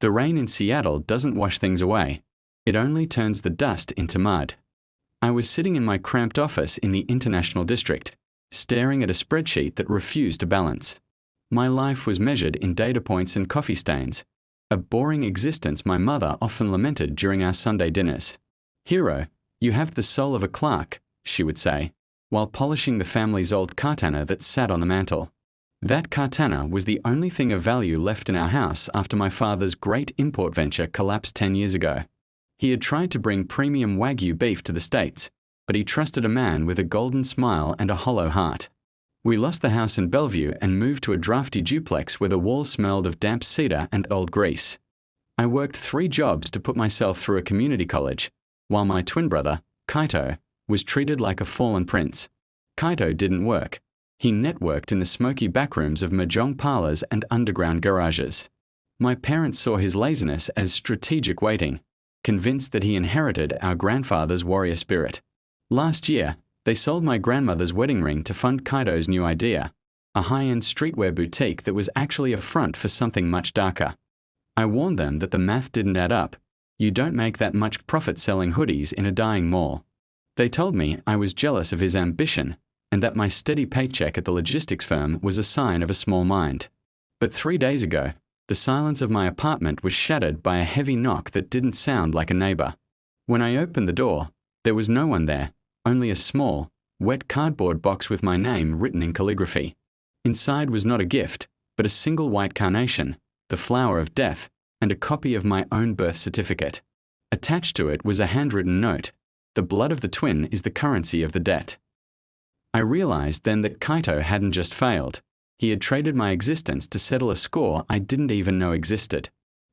The rain in Seattle doesn't wash things away. It only turns the dust into mud. I was sitting in my cramped office in the International District, staring at a spreadsheet that refused to balance. My life was measured in data points and coffee stains, a boring existence my mother often lamented during our Sunday dinners. "Hero, you have the soul of a clerk," she would say, while polishing the family's old katana that sat on the mantel. That katana was the only thing of value left in our house after my father's great import venture collapsed 10 years ago. He had tried to bring premium Wagyu beef to the States, but he trusted a man with a golden smile and a hollow heart. We lost the house in Bellevue and moved to a drafty duplex where the walls smelled of damp cedar and old grease. I worked 3 jobs to put myself through a community college, while my twin brother, Kaito, was treated like a fallen prince. Kaito didn't work. He networked in the smoky backrooms of mahjong parlors and underground garages. My parents saw his laziness as strategic waiting, convinced that he inherited our grandfather's warrior spirit. Last year, they sold my grandmother's wedding ring to fund Kaito's new idea, a high-end streetwear boutique that was actually a front for something much darker. I warned them that the math didn't add up. You don't make that much profit selling hoodies in a dying mall. They told me I was jealous of his ambition and that my steady paycheck at the logistics firm was a sign of a small mind. But 3 days ago, the silence of my apartment was shattered by a heavy knock that didn't sound like a neighbor. When I opened the door, there was no one there, only a small, wet cardboard box with my name written in calligraphy. Inside was not a gift, but a single white carnation, the flower of death, and a copy of my own birth certificate. Attached to it was a handwritten note: "The blood of the twin is the currency of the debt." I realized then that Kaito hadn't just failed. He had traded my existence to settle a score I didn't even know existed.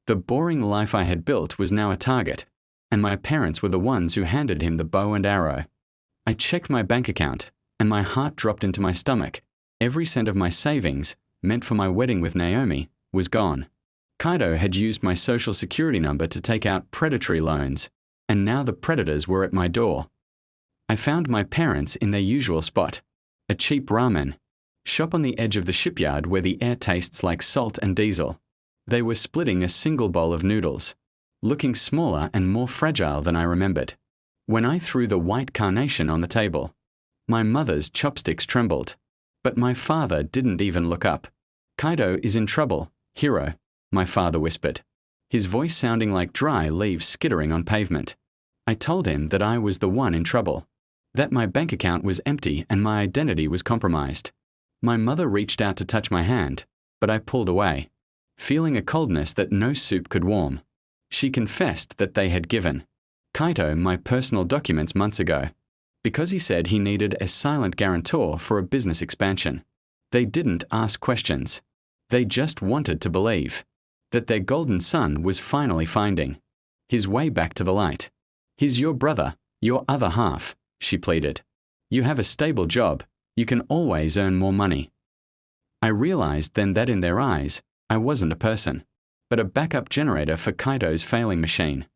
The boring life I had built was now a target, and my parents were the ones who handed him the bow and arrow. I checked my bank account, and my heart dropped into my stomach. Every cent of my savings, meant for my wedding with Naomi, was gone. Kaito had used my social security number to take out predatory loans, and now the predators were at my door. I found my parents in their usual spot, a cheap ramen shop on the edge of the shipyard where the air tastes like salt and diesel. They were splitting a single bowl of noodles, looking smaller and more fragile than I remembered. When I threw the white carnation on the table, my mother's chopsticks trembled, but my father didn't even look up. "Kaito is in trouble, hero," my father whispered, his voice sounding like dry leaves skittering on pavement. I told him that I was the one in trouble, that my bank account was empty and my identity was compromised. My mother reached out to touch my hand, but I pulled away, feeling a coldness that no soup could warm. She confessed that they had given Kaito my personal documents months ago, because he said he needed a silent guarantor for a business expansion. They didn't ask questions. They just wanted to believe that their golden son was finally finding his way back to the light. "He's your brother, your other half," she pleaded. "You have a stable job. You can always earn more money." I realized then that in their eyes, I wasn't a person, but a backup generator for Kaito's failing machine.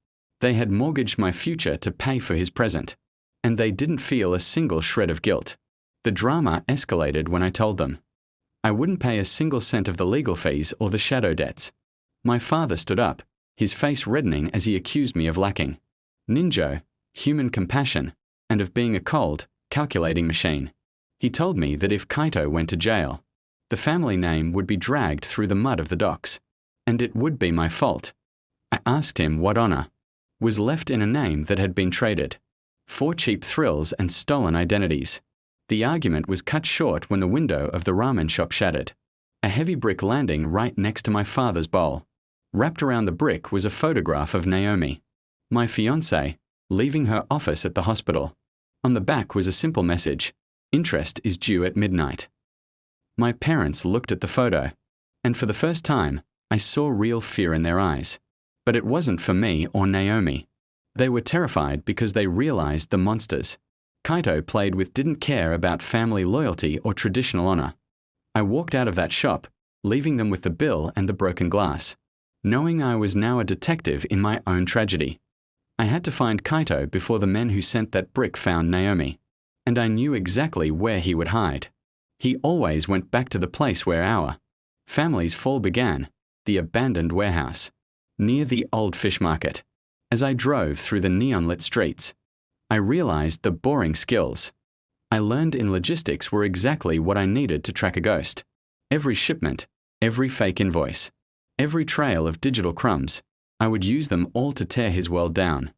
They had mortgaged my future to pay for his present, and they didn't feel a single shred of guilt. The drama escalated when I told them I wouldn't pay a single cent of the legal fees or the shadow debts. My father stood up, his face reddening as he accused me of lacking ninjo, human compassion, and of being a cold, calculating machine. He told me that if Kaito went to jail, the family name would be dragged through the mud of the docks, and it would be my fault. I asked him what honor was left in a name that had been traded for cheap thrills and stolen identities. The argument was cut short when the window of the ramen shop shattered, a heavy brick landing right next to my father's bowl. Wrapped around the brick was a photograph of Naomi, my fiancée, leaving her office at the hospital. On the back was a simple message: "Interest is due at midnight." My parents looked at the photo, and for the first time, I saw real fear in their eyes. But it wasn't for me or Naomi. They were terrified because they realized the monsters Kaito played with didn't care about family loyalty or traditional honor. I walked out of that shop, leaving them with the bill and the broken glass, knowing I was now a detective in my own tragedy. I had to find Kaito before the men who sent that brick found Naomi, and I knew exactly where he would hide. He always went back to the place where our family's fall began, the abandoned warehouse. near the old fish market. As I drove through the neon-lit streets, I realized the boring skills I learned in logistics were exactly what I needed to track a ghost. Every shipment, every fake invoice, every trail of digital crumbs, I would use them all to tear his world down.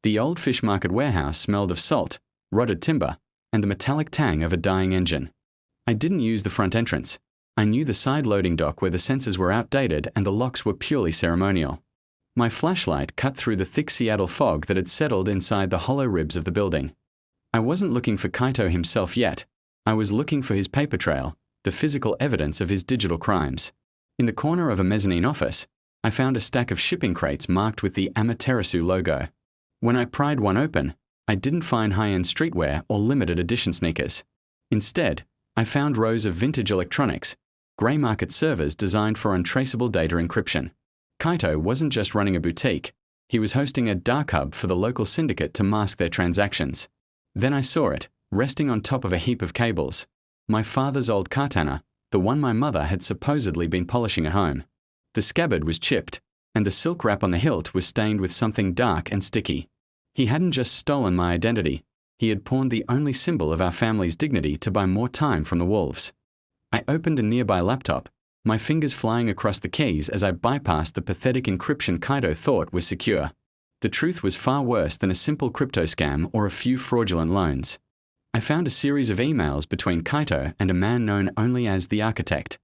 The old fish market warehouse smelled of salt, rotted timber, and the metallic tang of a dying engine. I didn't use the front entrance. I knew the side loading dock where the sensors were outdated and the locks were purely ceremonial. My flashlight cut through the thick Seattle fog that had settled inside the hollow ribs of the building. I wasn't looking for Kaito himself yet. I was looking for his paper trail, the physical evidence of his digital crimes. In the corner of a mezzanine office, I found a stack of shipping crates marked with the Amaterasu logo. When I pried one open, I didn't find high-end streetwear or limited edition sneakers. Instead, I found rows of vintage electronics, grey market servers designed for untraceable data encryption. Kaito wasn't just running a boutique, he was hosting a dark hub for the local syndicate to mask their transactions. Then I saw it, resting on top of a heap of cables. My father's old katana, the one my mother had supposedly been polishing at home. The scabbard was chipped, and the silk wrap on the hilt was stained with something dark and sticky. He hadn't just stolen my identity, he had pawned the only symbol of our family's dignity to buy more time from the wolves. I opened a nearby laptop, my fingers flying across the keys as I bypassed the pathetic encryption Kaito thought was secure. The truth was far worse than a simple crypto scam or a few fraudulent loans. I found a series of emails between Kaito and a man known only as the Architect.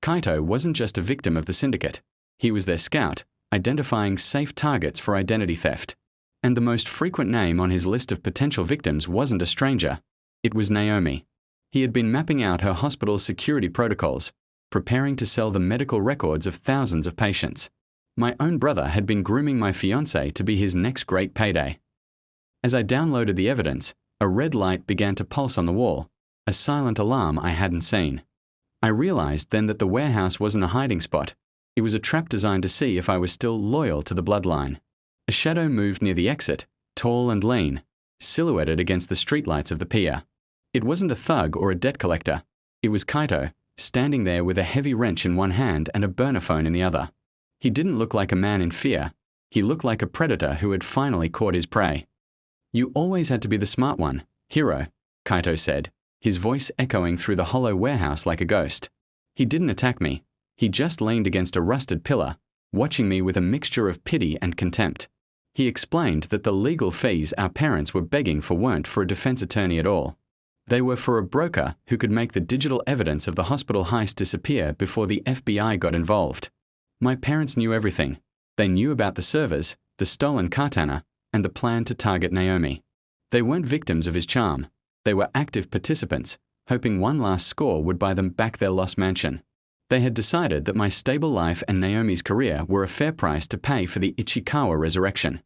Kaito wasn't just a victim of the syndicate. He was their scout, identifying safe targets for identity theft. And the most frequent name on his list of potential victims wasn't a stranger. It was Naomi. He had been mapping out her hospital's security protocols, preparing to sell the medical records of thousands of patients. My own brother had been grooming my fiancée to be his next great payday. As I downloaded the evidence, a red light began to pulse on the wall, a silent alarm I hadn't seen. I realized then that the warehouse wasn't a hiding spot. It was a trap designed to see if I was still loyal to the bloodline. A shadow moved near the exit, tall and lean, silhouetted against the streetlights of the pier. It wasn't a thug or a debt collector. It was Kaito, standing there with a heavy wrench in one hand and a burner phone in the other. He didn't look like a man in fear. He looked like a predator who had finally caught his prey. "You always had to be the smart one, hero," Kaito said, his voice echoing through the hollow warehouse like a ghost. He didn't attack me. He just leaned against a rusted pillar, watching me with a mixture of pity and contempt. He explained that the legal fees our parents were begging for weren't for a defense attorney at all. They were for a broker who could make the digital evidence of the hospital heist disappear before the FBI got involved. My parents knew everything. They knew about the servers, the stolen katana, and the plan to target Naomi. They weren't victims of his charm. They were active participants, hoping one last score would buy them back their lost mansion. They had decided that my stable life and Naomi's career were a fair price to pay for the Ichikawa resurrection.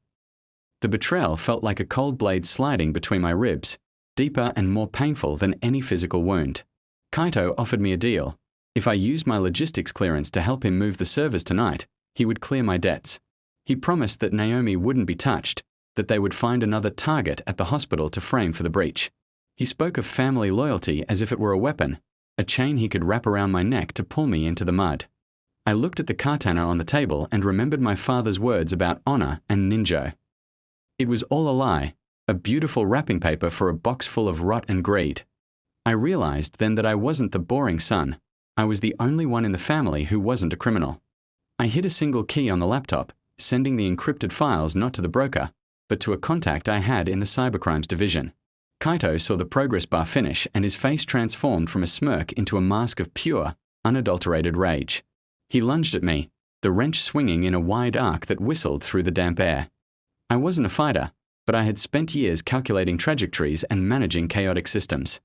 The betrayal felt like a cold blade sliding between my ribs, deeper and more painful than any physical wound. Kaito offered me a deal. If I used my logistics clearance to help him move the servers tonight, he would clear my debts. He promised that Naomi wouldn't be touched, that they would find another target at the hospital to frame for the breach. He spoke of family loyalty as if it were a weapon, a chain he could wrap around my neck to pull me into the mud. I looked at the katana on the table and remembered my father's words about honor and ninjo. It was all a lie, a beautiful wrapping paper for a box full of rot and greed. I realized then that I wasn't the boring son. I was the only one in the family who wasn't a criminal. I hit a single key on the laptop, sending the encrypted files not to the broker, but to a contact I had in the cybercrimes division. Kaito saw the progress bar finish and his face transformed from a smirk into a mask of pure, unadulterated rage. He lunged at me, the wrench swinging in a wide arc that whistled through the damp air. I wasn't a fighter, but I had spent years calculating trajectories and managing chaotic systems.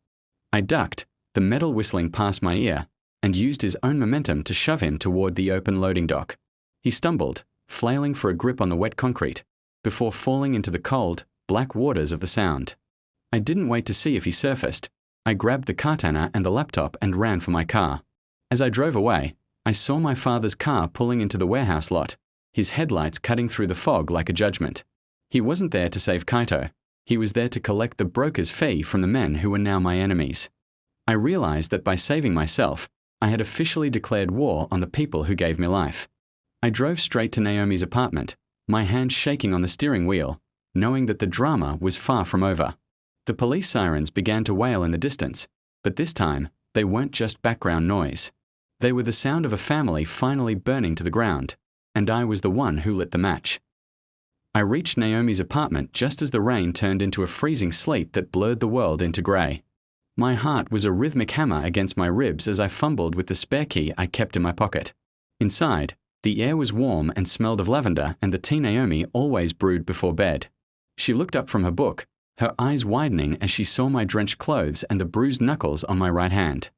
I ducked, the metal whistling past my ear, and used his own momentum to shove him toward the open loading dock. He stumbled, flailing for a grip on the wet concrete, before falling into the cold, black waters of the Sound. I didn't wait to see if he surfaced. I grabbed the katana and the laptop and ran for my car. As I drove away, I saw my father's car pulling into the warehouse lot, his headlights cutting through the fog like a judgment. He wasn't there to save Kaito. He was there to collect the broker's fee from the men who were now my enemies. I realized that by saving myself, I had officially declared war on the people who gave me life. I drove straight to Naomi's apartment, my hand shaking on the steering wheel, knowing that the drama was far from over. The police sirens began to wail in the distance, but this time, they weren't just background noise. They were the sound of a family finally burning to the ground, and I was the one who lit the match. I reached Naomi's apartment just as the rain turned into a freezing sleet that blurred the world into grey. My heart was a rhythmic hammer against my ribs as I fumbled with the spare key I kept in my pocket. Inside, the air was warm and smelled of lavender, and the tea Naomi always brewed before bed. She looked up from her book, her eyes widening as she saw my drenched clothes and the bruised knuckles on my right hand.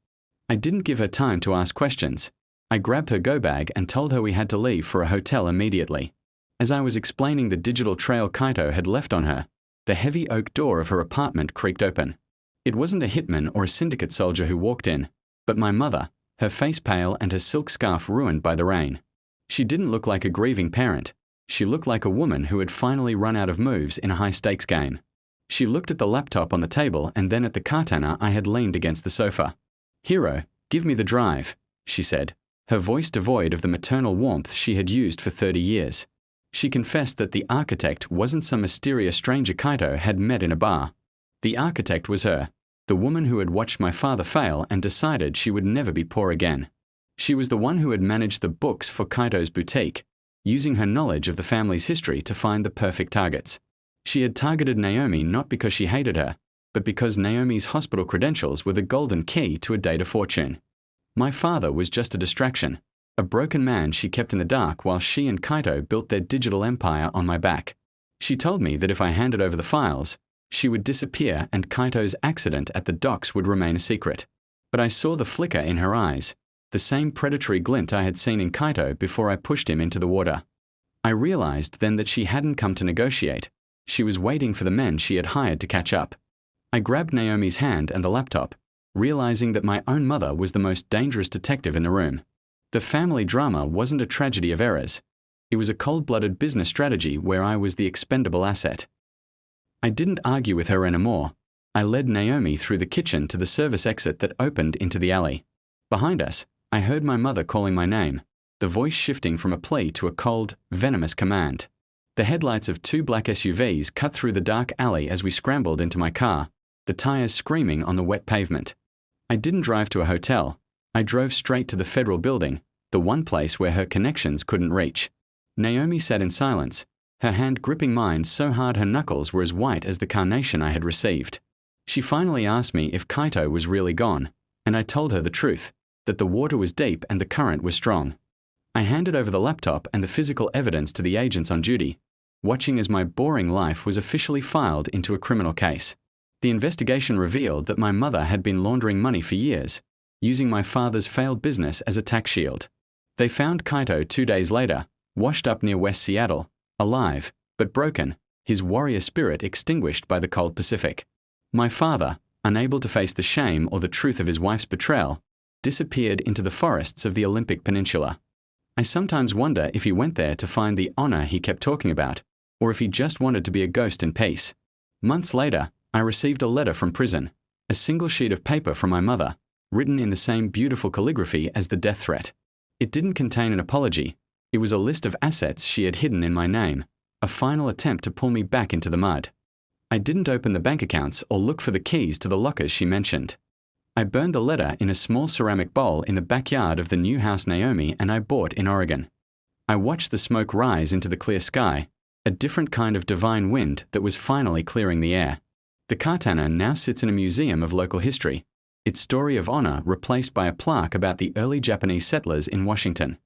I didn't give her time to ask questions. I grabbed her go-bag and told her we had to leave for a hotel immediately. As I was explaining the digital trail Kaito had left on her, the heavy oak door of her apartment creaked open. It wasn't a hitman or a syndicate soldier who walked in, but my mother, her face pale and her silk scarf ruined by the rain. She didn't look like a grieving parent. She looked like a woman who had finally run out of moves in a high-stakes game. She looked at the laptop on the table and then at the katana I had leaned against the sofa. "Hiro, give me the drive," she said, her voice devoid of the maternal warmth she had used for 30 years. She confessed that the architect wasn't some mysterious stranger Kaito had met in a bar. The architect was her, the woman who had watched my father fail and decided she would never be poor again. She was the one who had managed the books for Kaito's boutique, using her knowledge of the family's history to find the perfect targets. She had targeted Naomi not because she hated her, but because Naomi's hospital credentials were the golden key to a data fortune. My father was just a distraction, a broken man she kept in the dark while she and Kaito built their digital empire on my back. She told me that if I handed over the files, she would disappear and Kaito's accident at the docks would remain a secret. But I saw the flicker in her eyes, the same predatory glint I had seen in Kaito before I pushed him into the water. I realized then that she hadn't come to negotiate. She was waiting for the men she had hired to catch up. I grabbed Naomi's hand and the laptop, realizing that my own mother was the most dangerous detective in the room. The family drama wasn't a tragedy of errors. It was a cold-blooded business strategy where I was the expendable asset. I didn't argue with her anymore. I led Naomi through the kitchen to the service exit that opened into the alley. Behind us, I heard my mother calling my name, the voice shifting from a plea to a cold, venomous command. The headlights of 2 black SUVs cut through the dark alley as we scrambled into my car, the tires screaming on the wet pavement. I didn't drive to a hotel. I drove straight to the federal building, the one place where her connections couldn't reach. Naomi sat in silence, her hand gripping mine so hard her knuckles were as white as the carnation I had received. She finally asked me if Kaito was really gone, and I told her the truth, that the water was deep and the current was strong. I handed over the laptop and the physical evidence to the agents on duty, watching as my boring life was officially filed into a criminal case. The investigation revealed that my mother had been laundering money for years, using my father's failed business as a tax shield. They found Kaito 2 days later, washed up near West Seattle, alive, but broken, his warrior spirit extinguished by the cold Pacific. My father, unable to face the shame or the truth of his wife's betrayal, disappeared into the forests of the Olympic Peninsula. I sometimes wonder if he went there to find the honor he kept talking about, or if he just wanted to be a ghost in peace. Months later, I received a letter from prison, a single sheet of paper from my mother, written in the same beautiful calligraphy as the death threat. It didn't contain an apology. It was a list of assets she had hidden in my name, a final attempt to pull me back into the mud. I didn't open the bank accounts or look for the keys to the lockers she mentioned. I burned the letter in a small ceramic bowl in the backyard of the new house Naomi and I bought in Oregon. I watched the smoke rise into the clear sky, a different kind of divine wind that was finally clearing the air. The katana now sits in a museum of local history, its story of honor replaced by a plaque about the early Japanese settlers in Washington.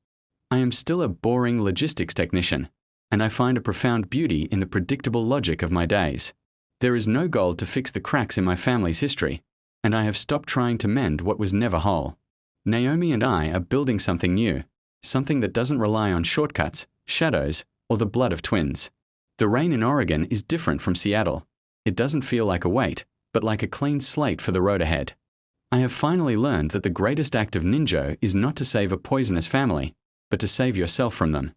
I am still a boring logistics technician, and I find a profound beauty in the predictable logic of my days. There is no goal to fix the cracks in my family's history, and I have stopped trying to mend what was never whole. Naomi and I are building something new, something that doesn't rely on shortcuts, shadows, or the blood of twins. The rain in Oregon is different from Seattle. It doesn't feel like a weight, but like a clean slate for the road ahead. I have finally learned that the greatest act of ninja is not to save a poisonous family, but to save yourself from them.